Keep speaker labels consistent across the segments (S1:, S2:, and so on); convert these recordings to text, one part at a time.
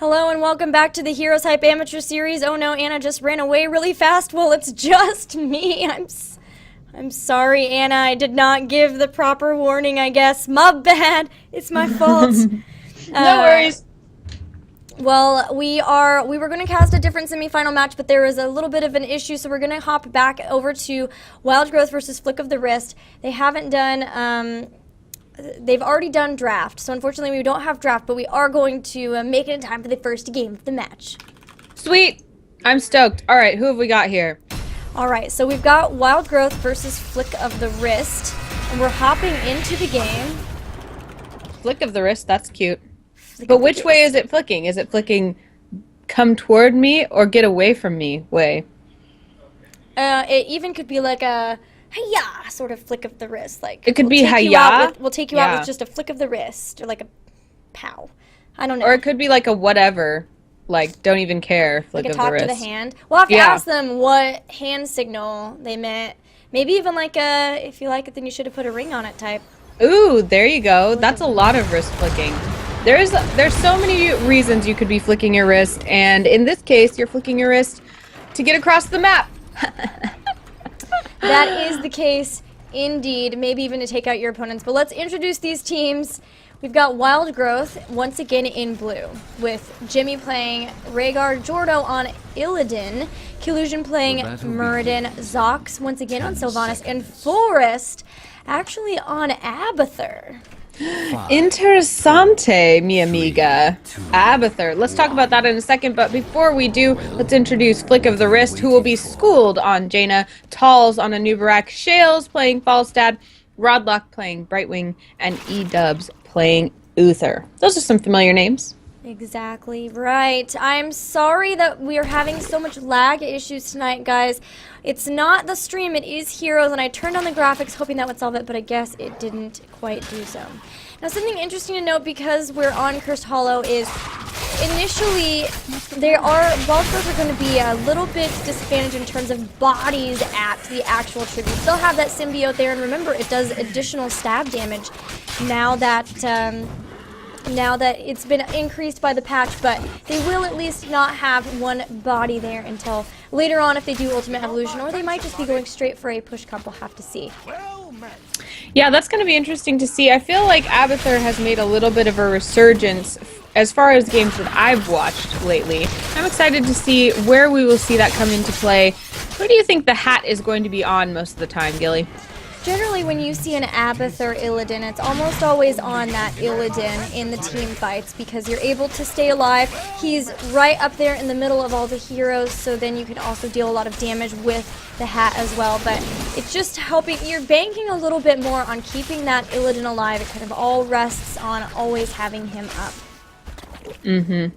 S1: Hello and welcome back to the HeroesHype Amateur Series. Oh no, Anna just ran away really fast. Well, it's just me. I'm sorry, Anna. I did not give the proper warning, I guess. My bad. It's my fault.
S2: No worries.
S1: Well, we were going to cast a different semifinal match, but there was a little bit of an issue, so we're going to hop back over to Wild Growth versus Flick of the Wrist. They haven't done... They've already done draft, so unfortunately we don't have draft, but we are going to make it in time for the first game of the match.
S2: Sweet. I'm stoked. All right, who have we got here?
S1: All right, so we've got Wild Growth versus Flick of the Wrist, and we're hopping into the game.
S2: Flick of the wrist, that's cute. But which way is it flicking? Is it flicking come toward me or get away from me way?
S1: It even could be like a hi-ya sort of flick of the wrist. Like
S2: it could be hi-ya.
S1: We'll take you out with just a flick of the wrist, or like a pow. I don't know.
S2: Or it could be like a whatever, like don't even care flick
S1: like
S2: of the wrist.
S1: Like a talk to the hand. We'll have to ask them what hand signal they meant. Maybe even like a, if you like it, then you should have put a ring on it type.
S2: Ooh, there you go. That's a lot of wrist flicking. There's so many reasons you could be flicking your wrist, and in this case, you're flicking your wrist to get across the map.
S1: That is the case, indeed. Maybe even to take out your opponents. But let's introduce these teams. We've got Wild Growth, once again in blue, with Jimmy playing Rhaegar Jordo on Illidan, Killusion playing Muradin, Zox once again on Sylvanas, and Forrest actually on Abathur.
S2: Interessante, mi amiga. Abathur. Let's talk about that in a second, but before we do, let's introduce Flick of the Wrist, who will be schooled on Jaina, Talls on Anubarak, Shales playing Falstad, Rodlock playing Brightwing, and E-Dubs playing Uther. Those are some familiar names.
S1: Exactly right. I'm sorry that we are having so much lag issues tonight, guys. It's not the stream, it is Heroes, and I turned on the graphics hoping that would solve it, but I guess it didn't quite do so. Now, something interesting to note because we're on Cursed Hollow is initially Wild Growth are going to be a little bit disadvantaged in terms of bodies at the actual tribute. Still have that symbiote there, and remember, it does additional stab damage now that it's been increased by the patch, but they will at least not have one body there until later on if they do Ultimate Evolution, or they might just be going straight for a push comp. We'll have to see.
S2: Yeah, that's going to be interesting to see. I feel like Abathur has made a little bit of a resurgence as far as games that I've watched lately. I'm excited to see where we will see that come into play. Who do you think the hat is going to be on most of the time, Gilly?
S1: Generally, when you see an Abathur Illidan, it's almost always on that Illidan in the team fights because you're able to stay alive. He's right up there in the middle of all the heroes, so then you can also deal a lot of damage with the hat as well. But it's just helping. You're banking a little bit more on keeping that Illidan alive. It kind of all rests on always having him up.
S2: Mm-hmm.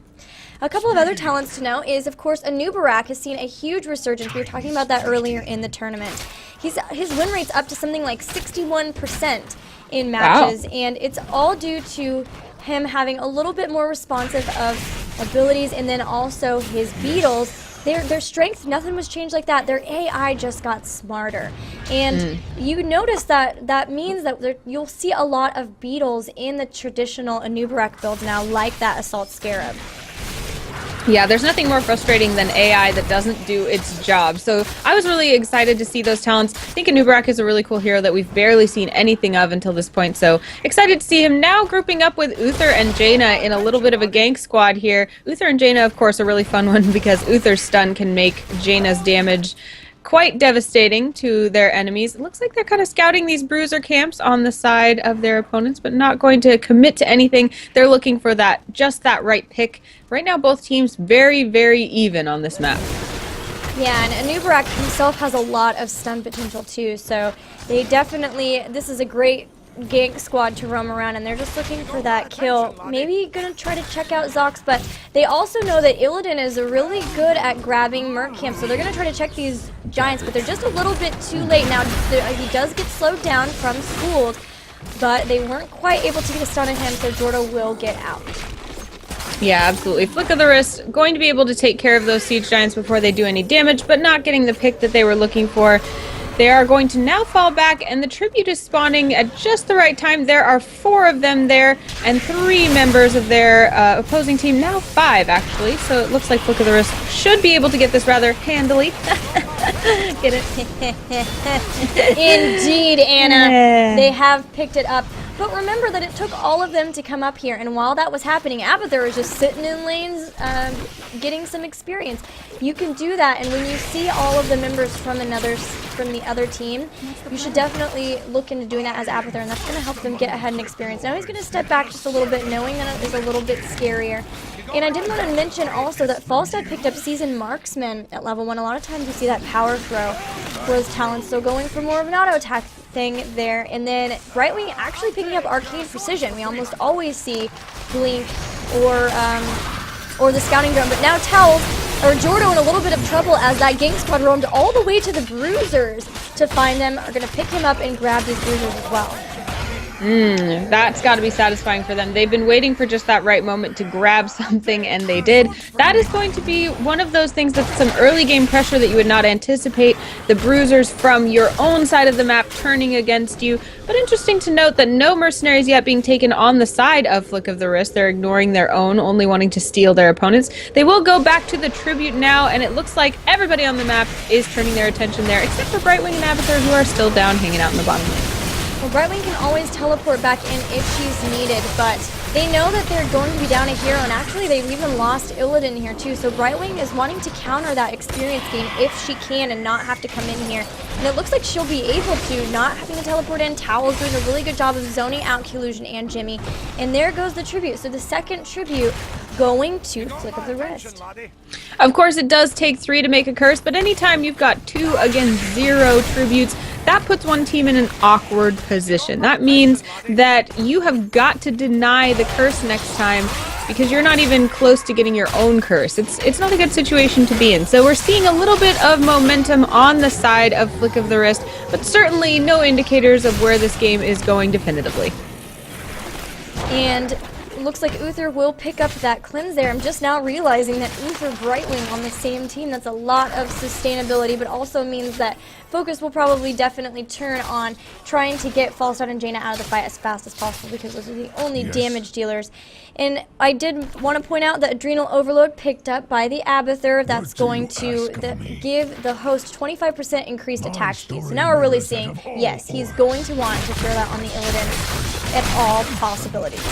S1: A couple of other talents to know is, of course, Anubarak has seen a huge resurgence. We were talking about that earlier in the tournament. His win rate's up to something like 61% in matches, and it's all due to him having a little bit more responsive of abilities, and then also his beetles. Their strength, nothing was changed like that. Their AI just got smarter. And you notice that means that you'll see a lot of beetles in the traditional Anubarak build now, like that Assault Scarab.
S2: Yeah, there's nothing more frustrating than AI that doesn't do its job. So I was really excited to see those talents. I think Anubarak is a really cool hero that we've barely seen anything of until this point. So excited to see him now grouping up with Uther and Jaina in a little bit of a gank squad here. Uther and Jaina, of course, a really fun one because Uther's stun can make Jaina's damage quite devastating to their enemies. It looks like they're kind of scouting these bruiser camps on the side of their opponents, but not going to commit to anything. They're looking for just that right pick. Right now, both teams very, very even on this map.
S1: Yeah, and Anubarak himself has a lot of stun potential too, so they definitely, this is a great gank squad to roam around, and they're just looking for that kill. Maybe gonna try to check out Zox, but they also know that Illidan is really good at grabbing Merc Camp, so they're gonna try to check these giants, but they're just a little bit too late. Now, he does get slowed down from Schooled, but they weren't quite able to get a stun on him, so Jordo will get out.
S2: Yeah, absolutely. Flick of the Wrist, going to be able to take care of those Siege Giants before they do any damage, but not getting the pick that they were looking for. They are going to now fall back, and the tribute is spawning at just the right time. There are 4 of them there, and 3 members of their opposing team, now 5 actually, so it looks like Flick of the Wrist should be able to get this rather handily. Get it?
S1: Indeed, Anna. They have picked it up. But remember that it took all of them to come up here, and while that was happening, Abathur was just sitting in lanes, getting some experience. You can do that, and when you see all of the members from the other team, you should definitely look into doing that as Abathur, and that's going to help them get ahead in experience. Now he's going to step back just a little bit, knowing that it is a little bit scarier. And I did want to mention also that Falstad picked up Seasoned Marksman at level 1. A lot of times you see that power throw for his talents, so going for more of an auto attack thing there. And then Brightwing actually picking up Arcane Precision. We almost always see Blink or the Scouting Drone, but now Jordo in a little bit of trouble as that gang squad roamed all the way to the Bruisers to find them. Are going to pick him up and grab these Bruisers as well.
S2: That's got to be satisfying for them. They've been waiting for just that right moment to grab something, and they did. That is going to be one of those things that's some early game pressure that you would not anticipate. The Bruisers from your own side of the map turning against you. But interesting to note that no mercenaries yet being taken on the side of Flick of the Wrist. They're ignoring their own, only wanting to steal their opponents. They will go back to the tribute now, and it looks like everybody on the map is turning their attention there, except for Brightwing and Abathur, who are still down hanging out in the bottom lane.
S1: Well, Brightwing can always teleport back in if she's needed, but they know that they're going to be down a hero, and actually they've even lost Illidan here too, so Brightwing is wanting to counter that experience gain if she can and not have to come in here. And it looks like she'll be able to, not having to teleport in. Towel's doing a really good job of zoning out Collusion and Jimmy. And there goes the tribute. So the second tribute going to Flick of the Wrist.
S2: Of course, it does take 3 to make a curse, but anytime you've got 2 against 0 tributes, that puts one team in an awkward position. That means that you have got to deny the curse next time because you're not even close to getting your own curse. It's not a good situation to be in. So we're seeing a little bit of momentum on the side of Flick of the Wrist, but certainly no indicators of where this game is going definitively.
S1: And looks like Uther will pick up that cleanse there. I'm just now realizing that Uther Brightwing on the same team. That's a lot of sustainability, but also means that focus will probably definitely turn on trying to get Falstad and Jaina out of the fight as fast as possible because those are the only damage dealers. And I did want to point out that Adrenal Overload picked up by the Abathur. That's going to give the host 25% increased attack speed. So now we're really seeing, yes, he's going to want to throw that on the Illidan at all possibilities.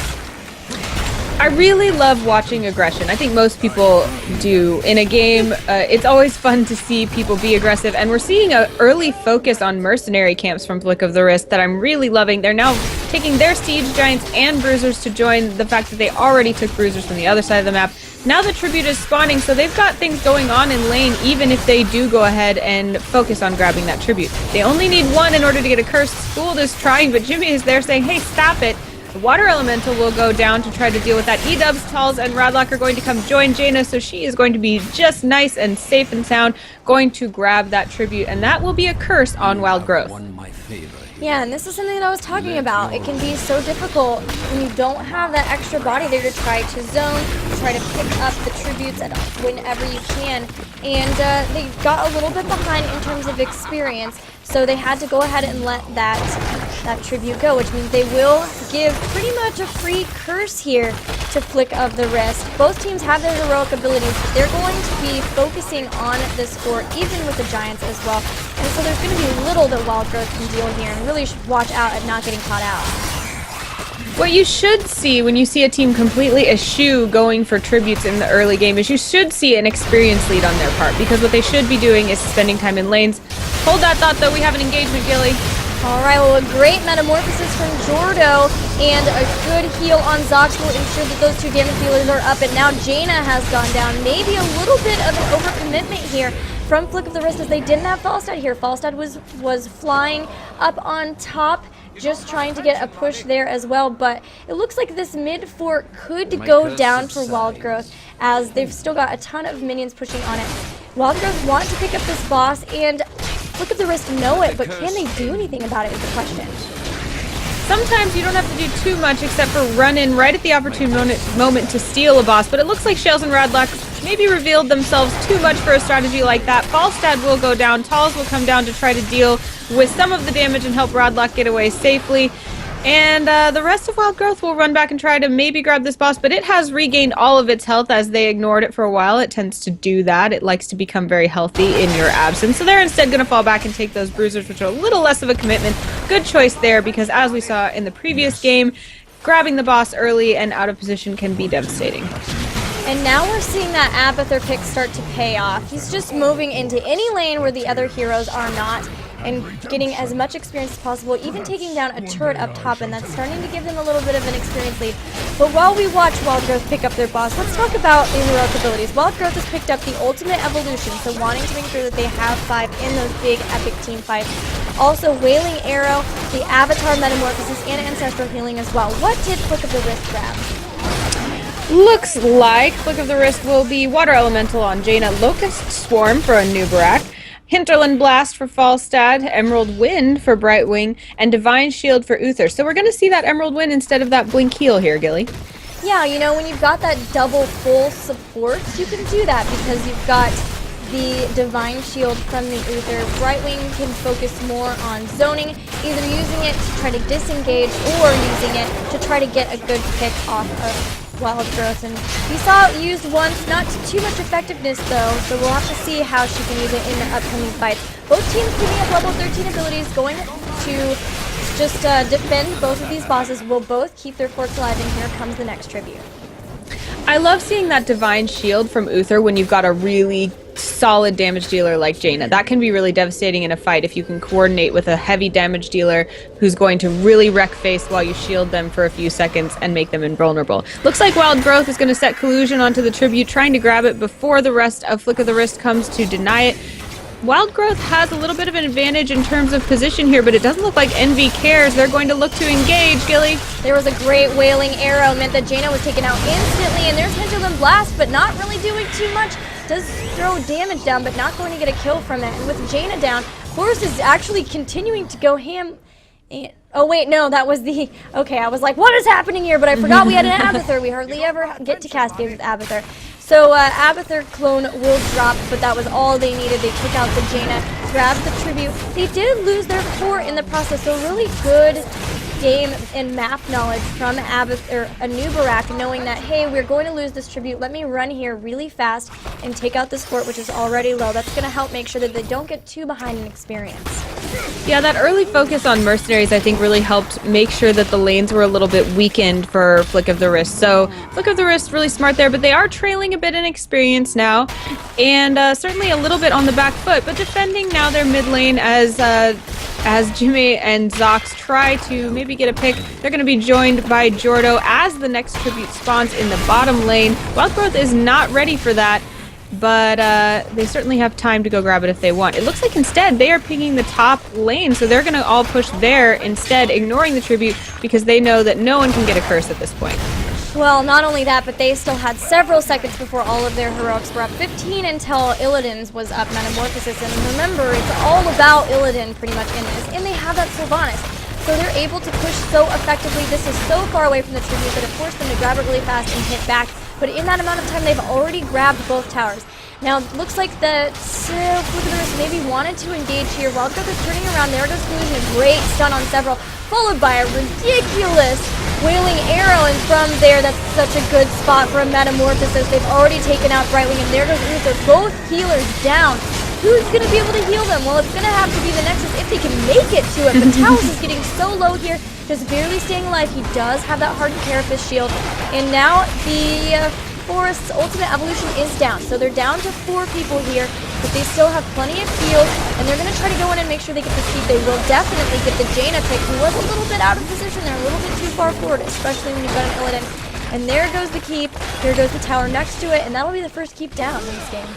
S2: I really love watching aggression. I think most people do in a game. It's always fun to see people be aggressive, and we're seeing an early focus on mercenary camps from Flick of the Wrist that I'm really loving. They're now taking their Siege Giants and Bruisers to join the fact that they already took Bruisers from the other side of the map. Now the tribute is spawning, so they've got things going on in lane, even if they do go ahead and focus on grabbing that tribute. They only need 1 in order to get a curse. Gould is trying, but Jimmy is there saying, hey, stop it. The Water Elemental will go down to try to deal with that. E-Dubs, Talz, and Radlock are going to come join Jaina, so she is going to be just nice and safe and sound, going to grab that tribute, and that will be a curse on Wild Growth.
S1: Yeah, and this is something that I was talking about. It can be so difficult when you don't have that extra body there to try to zone, try to pick up the tributes whenever you can. And they got a little bit behind in terms of experience, so they had to go ahead and let that tribute go, which means they will give pretty much a free curse here to Flick of the Wrist. Both teams have their heroic abilities, but they're going to be focusing on this fort, even with the Giants as well. And so there's going to be little that Wild Growth can deal here, and really should watch out at not getting caught out.
S2: What you should see when you see a team completely eschew going for tributes in the early game is you should see an experience lead on their part, because what they should be doing is spending time in lanes. Hold that thought, though. We have an engagement, Gilly.
S1: All right, well, a great metamorphosis from Jordo and a good heal on Zox will ensure that those 2 damage dealers are up, and now Jaina has gone down. Maybe a little bit of an overcommitment here from Flick of the Wrist, as they didn't have Falstad here. Falstad was flying up on top, just trying to get a push there as well, but it looks like this mid fort could go down for Wild Growth, as they've still got a ton of minions pushing on it. Wild Growth want to pick up this boss, and Flick of the Wrist know it, but can they do anything about it is the question.
S2: Sometimes you don't have to do too much except for run in right at the opportune moment to steal a boss, but it looks like Shells and Radlock maybe revealed themselves too much for a strategy like that. Falstad will go down, Talz will come down to try to deal with some of the damage and help Rodlock get away safely. And the rest of Wild Growth will run back and try to maybe grab this boss, but it has regained all of its health as they ignored it for a while. It tends to do that. It likes to become very healthy in your absence. So they're instead going to fall back and take those bruisers, which are a little less of a commitment. Good choice there, because as we saw in the previous game, grabbing the boss early and out of position can be devastating.
S1: And now we're seeing that Abathur pick start to pay off. He's just moving into any lane where the other heroes are not, and getting as much experience as possible, even taking down a turret up top, and that's starting to give them a little bit of an experience lead. But while we watch Wild Growth pick up their boss, let's talk about the heroic abilities. Wild Growth has picked up the ultimate evolution, so wanting to make sure that they have 5 in those big epic team fights. Also, Wailing Arrow, the Avatar Metamorphosis, and Ancestral Healing as well. What did Flick of the Wrist grab?
S2: Looks like Flick of the Wrist will be Water Elemental on Jaina, Locust Swarm for a new Barak, Hinterland Blast for Falstad, Emerald Wind for Brightwing, and Divine Shield for Uther. So we're going to see that Emerald Wind instead of that Blink Heal here, Gilly.
S1: Yeah, you know, when you've got that double full support, you can do that because you've got the Divine Shield from the Uther. Brightwing can focus more on zoning, either using it to try to disengage or using it to try to get a good pick off of Wild Growth. And we saw it used once, not to too much effectiveness though, so we'll have to see how she can use it in the upcoming fights. Both teams picking up level 13 abilities, going to just defend both of these bosses. Will both keep their forts alive, and here comes the next tribute.
S2: I love seeing that Divine Shield from Uther when you've got a really solid damage dealer like Jaina. That can be really devastating in a fight if you can coordinate with a heavy damage dealer who's going to really wreck face while you shield them for a few seconds and make them invulnerable. Looks like Wild Growth is going to set Collusion onto the tribute, trying to grab it before the rest of Flick of the Wrist comes to deny it. Wild Growth has a little bit of an advantage in terms of position here, but it doesn't look like Envy cares. They're going to look to engage, Gilly.
S1: There was a great Wailing Arrow, meant that Jaina was taken out instantly, and there's Hinterland Blast, but not really doing too much. Does throw damage down, but not going to get a kill from it. And with Jaina down, Horus is actually continuing to go ham. Oh wait, no, that was the... Okay, I was like, what is happening here? But I forgot we had an Abathur. We hardly ever get to cascade with Abathur. So Abathur clone will drop, but that was all they needed. They took out the Jaina, grabbed the tribute. They did lose their fort in the process, so really good game and map knowledge from Barak, knowing that, hey, we're going to lose this tribute. Let me run here really fast and take out this fort, which is already low. That's going to help make sure that they don't get too behind in experience.
S2: Yeah, that early focus on mercenaries, I think, really helped make sure that the lanes were a little bit weakened for Flick of the Wrist. So Flick of the Wrist really smart there, but they are trailing a bit in experience now, and certainly a little bit on the back foot, but defending now their mid lane as Jimmy and Zox try to maybe get a pick. They're going to be joined by Jordo as the next tribute spawns in the bottom lane. Wild Growth is not ready for that, but they certainly have time to go grab it if they want. It looks like instead they are picking the top lane, so they're going to all push there instead, ignoring the tribute because they know that no one can get a curse at this point.
S1: Well, not only that, but they still had several seconds before all of their heroics were up. 15 until Illidan's was up, Metamorphosis, and remember, it's all about Illidan pretty much in this, and they have that Sylvanas. So they're able to push so effectively. This is so far away from the tribute that it forced them to grab it really fast and hit back, but in that amount of time, they've already grabbed both towers. Now, it looks like the Flick of the Wrist maybe wanted to engage here. Wild Growth is turning around. There goes Collusion, a great stun on several, followed by a ridiculous Wailing Arrow, and from there, that's such a good spot for a Metamorphosis. They've already taken out Brightwing, and there goes Uther. Both healers down. Who's going to be able to heal them? Well, it's going to have to be the Nexus if they can make it to it, but Talos is getting so low here, just barely staying alive. He does have that hardened Carapace shield, and now the Forest's ultimate evolution is down, so they're down to 4 people here, but they still have plenty of heals, and they're going to try to go in and make sure they get the keep. They will definitely get the Jaina pick, who was a little bit out of position there, a little bit too far forward, especially when you've got an Illidan. And there goes the keep, here goes the tower next to it, and that'll be the first keep down in this game.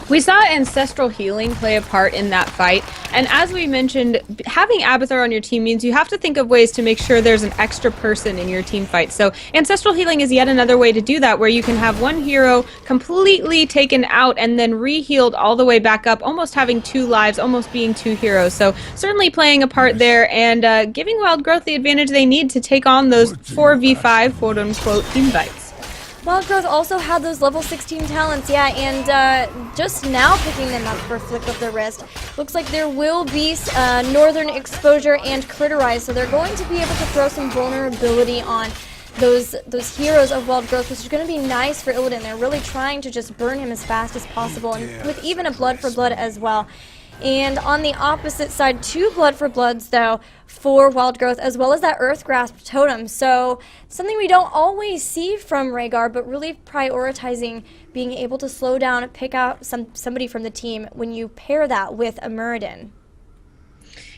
S2: We saw Ancestral Healing play a part in that fight, and as we mentioned, having Abathur on your team means you have to think of ways to make sure there's an extra person in your team fight. So Ancestral Healing is yet another way to do that, where you can have one hero completely taken out and then re-healed all the way back up, almost having 2 lives, almost being 2 heroes. So certainly playing a part there, and giving Wild Growth the advantage they need to take on those 4v5 quote-unquote team fights.
S1: Wild Growth also had those level 16 talents, yeah, and just now picking them up for Flick of the Wrist. Looks like there will be Northern Exposure and Critterize, so they're going to be able to throw some vulnerability on those heroes of Wild Growth, which is going to be nice for Illidan. They're really trying to just burn him as fast as possible, and with even a Blood for Blood as well. And on the opposite side, 2 Blood for Bloods, though, for Wild Growth, as well as that Earth Grasp Totem. So something we don't always see from Rhaegar, but really prioritizing being able to slow down and pick out somebody from the team when you pair that with a Muradin.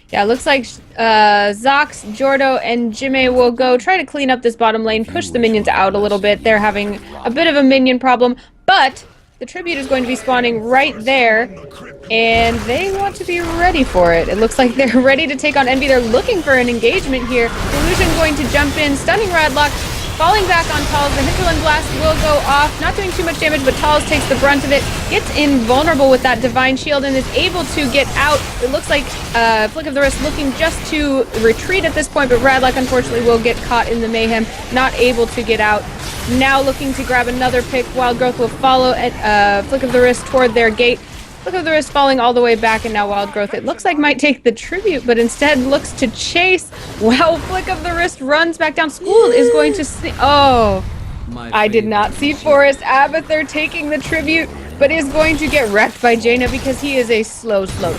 S2: Yeah, it looks like Zox, Jordo, and Jimmy will go try to clean up this bottom lane, push the minions out a little bit. They're having a bit of a minion problem, but the Tribute is going to be spawning right there, and they want to be ready for it. It looks like they're ready to take on Envy. They're looking for an engagement here. Illusion going to jump in, stunning Radlock, falling back on Talz. The Hinterland Blast will go off, not doing too much damage, but Talz takes the brunt of it, gets invulnerable with that Divine Shield, and is able to get out. It looks like Flick of the Wrist looking just to retreat at this point, but Radlock unfortunately will get caught in the mayhem, not able to get out. Now looking to grab another pick. Wild Growth will follow at Flick of the Wrist toward their gate. Flick of the Wrist falling all the way back, and now Wild Growth, it looks like, might take the Tribute, but instead looks to chase. Wow, Flick of the Wrist runs back down. School is going to see... Oh, I did not see Forest Abathur taking the Tribute, but is going to get wrecked by Jaina because he is a slow slug.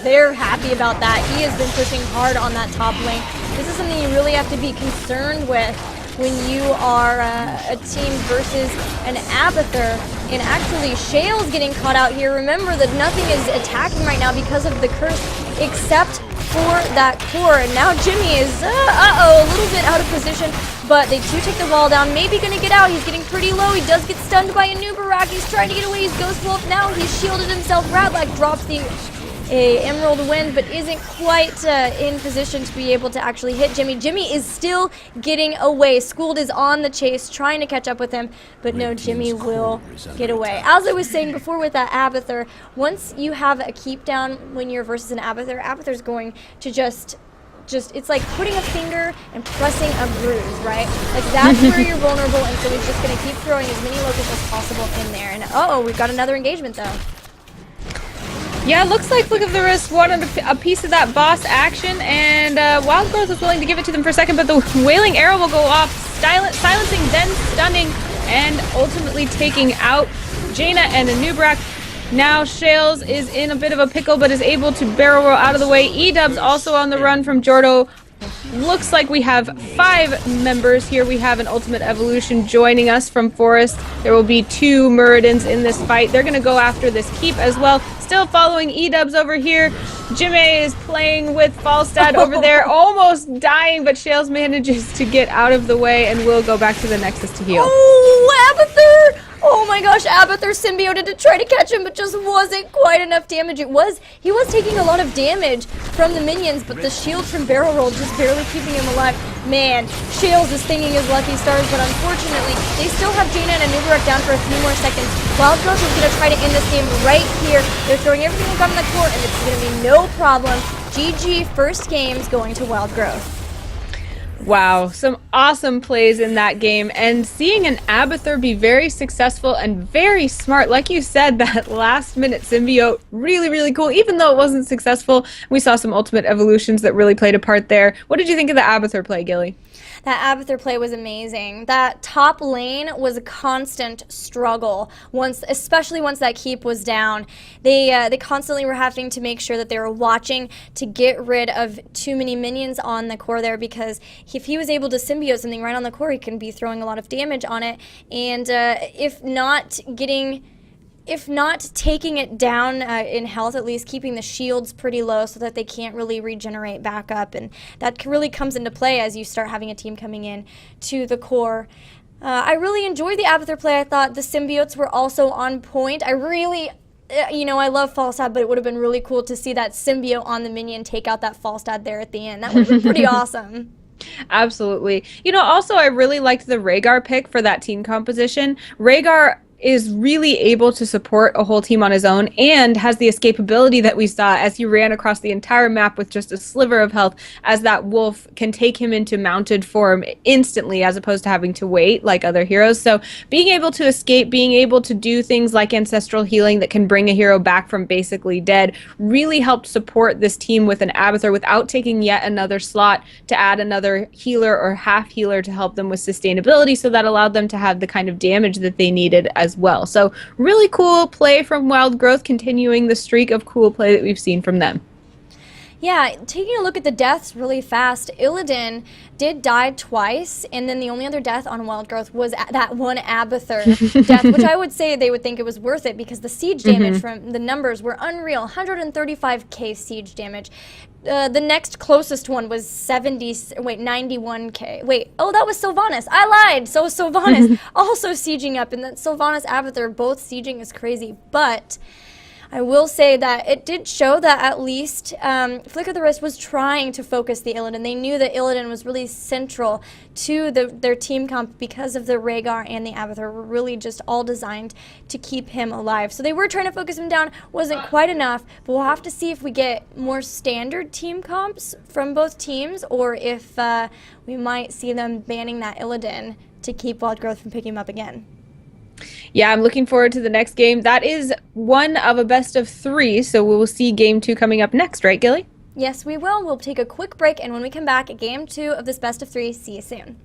S1: They're happy about that. He has been pushing hard on that top lane. This is something you really have to be concerned with when you are a team versus an Abathur. And actually, Shale's getting caught out here. Remember that nothing is attacking right now because of the curse, except for that core. And now Jimmy is, a little bit out of position, but they do take the wall down. Maybe gonna get out. He's getting pretty low. He does get stunned by a new Barak. He's trying to get away. He's Ghost Wolf now. He's shielded himself. Radlock drops the Emerald Wind, but isn't quite in position to be able to actually hit Jimmy. Jimmy is still getting away. Schooled is on the chase, trying to catch up with him, but no, Jimmy will get away. As I was saying before with that Abathur, once you have a keep down when you're versus an Abathur, Abathur's going to just it's like putting a finger and pressing a bruise, right? Like that's where you're vulnerable, and so he's just going to keep throwing as many locusts as possible in there. And we've got another engagement though.
S2: Yeah, it looks like Flick of the Wrist wanted a piece of that boss action, and Wild Growth was willing to give it to them for a second, but the Wailing Arrow will go off, silencing, then stunning, and ultimately taking out Jaina and Anubrak. Now Shales is in a bit of a pickle, but is able to barrel roll out of the way. E-Dub's also on the run from Jordo. Looks like we have 5 members here. We have an Ultimate Evolution joining us from Forest. There will be 2 Muradins in this fight. They're going to go after this keep as well. Still following E-Dubs over here. Jimmy is playing with Falstad over there, almost dying, but Shales manages to get out of the way and will go back to the Nexus to heal.
S1: Oh, Abathur! Oh my gosh, Abathur symbioted to try to catch him, but just wasn't quite enough damage. He was taking a lot of damage from the minions, but the shield from Barrel Roll just barely keeping him alive. Man, Shales is thinking his lucky stars, but unfortunately, they still have Jaina and Anubrak down for a few more seconds. Wild Growth is going to try to end this game right here. They're throwing everything they've got in the court, and it's going to be no problem. GG, first game's going to Wild Growth.
S2: Wow, some awesome plays in that game, and seeing an Abathur be very successful and very smart. Like you said, that last minute symbiote, really, really cool. Even though it wasn't successful, we saw some Ultimate Evolutions that really played a part there. What did you think of the Abathur play, Gilly?
S1: That Abathur play was amazing. That top lane was a constant struggle, especially once that keep was down. They constantly were having to make sure that they were watching to get rid of too many minions on the core there, because if he was able to symbiote something right on the core, he can be throwing a lot of damage on it. And if not taking it down in health, at least keeping the shields pretty low so that they can't really regenerate back up. And that really comes into play as you start having a team coming in to the core. I really enjoyed the Abathur play. I thought the symbiotes were also on point. I really, I love Falstad, but it would have been really cool to see that symbiote on the minion take out that Falstad there at the end. That would have been pretty awesome.
S2: Absolutely. Also, I really liked the Rhaegar pick for that team composition. Rhaegar is really able to support a whole team on his own and has the escapability that we saw as he ran across the entire map with just a sliver of health, as that wolf can take him into mounted form instantly as opposed to having to wait like other heroes. So being able to escape, being able to do things like ancestral healing that can bring a hero back from basically dead really helped support this team with an Abathur without taking yet another slot to add another healer or half healer to help them with sustainability, so that allowed them to have the kind of damage that they needed as well. So really cool play from Wild Growth, continuing the streak of cool play that we've seen from them.
S1: Yeah, taking a look at the deaths really fast, Illidan did die twice, and then the only other death on Wild Growth was that one Abathur death, which I would say they would think it was worth it because the siege damage from the numbers were unreal. 135k siege damage. The next closest one was 91k. Wait, oh, that was Sylvanas. I lied. So Sylvanas also sieging up, and that Sylvanas Abathur both sieging is crazy, but I will say that it did show that at least Flick of the Wrist was trying to focus the Illidan. They knew that Illidan was really central to their team comp because of the Rhaegar and the Abathur were really just all designed to keep him alive. So they were trying to focus him down. Wasn't quite enough, but we'll have to see if we get more standard team comps from both teams or if we might see them banning that Illidan to keep Wild Growth from picking him up again.
S2: Yeah, I'm looking forward to the next game. That is one of a best of 3, so we will see game 2 coming up next, right, Gilly?
S1: Yes, we will. We'll take a quick break, and when we come back, game 2 of this best of 3. See you soon.